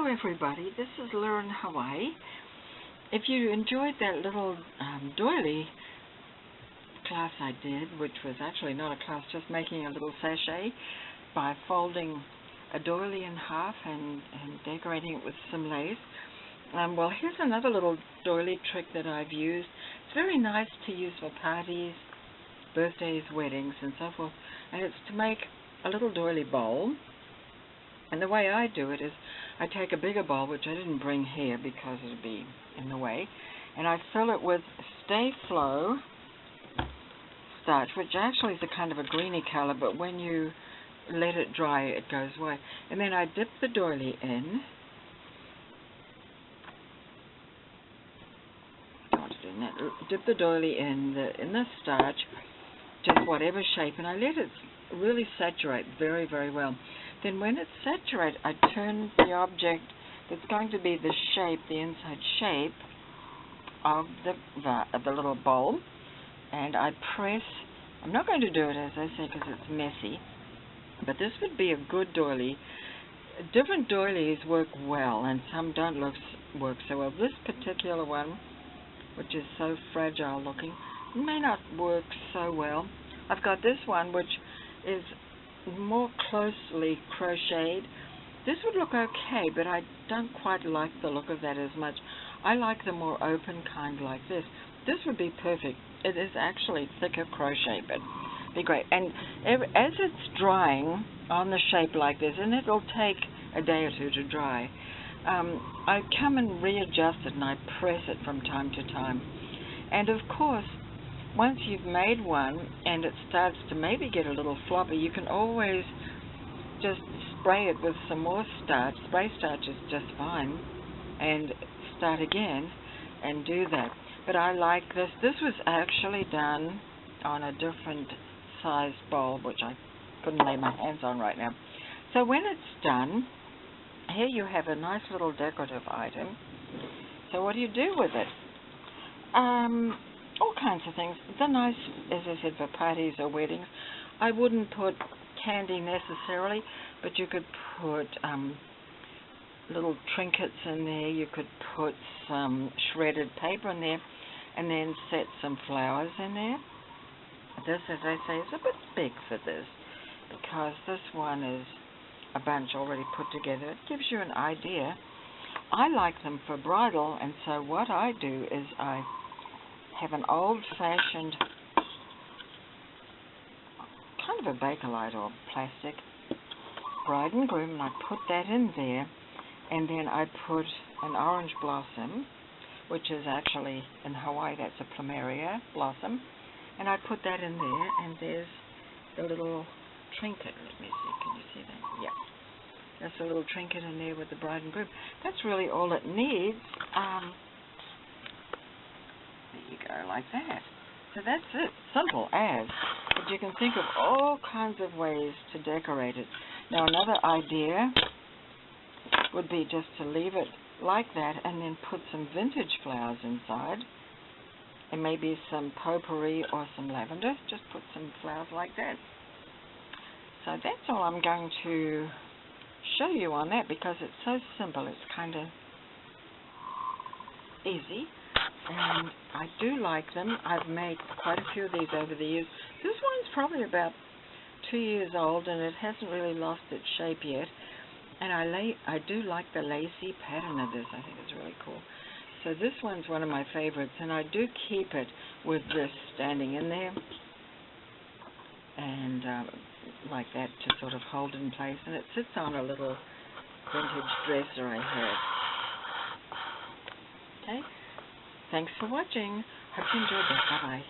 Hello everybody, this is Learn Hawaii. If you enjoyed that little doily class I did, which was actually not a class, just making a little sachet by folding a doily in half and decorating it with some lace. Well, here's another little doily trick that I've used. It's very nice to use for parties, birthdays, weddings, and so forth. And it's to make a little doily bowl. And the way I do it is I take a bigger bowl, which I didn't bring here because it would be in the way, and I fill it with Stay Flow starch, which actually is a kind of a greeny color, but when you let it dry, it goes away. And then I dip the doily in. Dip the doily in the starch, just whatever shape, and I let it really saturate very, very well. Then when it's saturated, I turn the object that's going to be the shape, the inside shape of the little bowl, and I press. I'm not going to do it, as I say, because it's messy, but this would be a good doily. Different doilies work well, and some don't work so well. This particular one, which is so fragile looking, may not work so well. I've got this one, which is more closely crocheted. This would look okay, but I don't quite like the look of that as much. I like the more open kind like this. This would be perfect. It is actually thicker crochet, but be great. And as it's drying on the shape like this, and it'll take a day or two to dry, I come and readjust it, and I press it from time to time. And of course, once you've made one and it starts to maybe get a little floppy, you can always just spray it with some more starch. Spray starch is just fine, and start again and do that. But I like this. This was actually done on a different sized bowl, which I couldn't lay my hands on right now. So when it's done, here you have a nice little decorative item. So what do you do with it? All kinds of things. They're nice, as I said, for parties or weddings. I wouldn't put candy necessarily, but you could put little trinkets in there. You could put some shredded paper in there, and then set some flowers in there. This, as I say, is a bit big for this, because this one is a bunch already put together. It gives you an idea. I like them for bridal, and so what I do is I have an old-fashioned kind of a Bakelite or plastic bride and groom, and I put that in there, and then I put an orange blossom, which is actually in Hawaii that's a plumeria blossom, and I put that in there, and there's the little trinket. Let me see, can you see that? Yeah, that's a little trinket in there with the bride and groom. That's really all it needs. There you go, like that. So that's it, simple as. But you can think of all kinds of ways to decorate it. Now another idea would be just to leave it like that and then put some vintage flowers inside, and maybe some potpourri or some lavender. Just put some flowers like that. So that's all I'm going to show you on that, because it's so simple. It's kind of easy. And I do like them. I've made quite a few of these over the years. This one's probably about 2 years old, and it hasn't really lost its shape yet. And I do like the lacy pattern of this. I think it's really cool. So this one's one of my favorites, and I do keep it with this standing in there, and like that, to sort of hold it in place. And it sits on a little vintage dresser I have. Okay. Thanks for watching. Hope you enjoyed that. Bye-bye.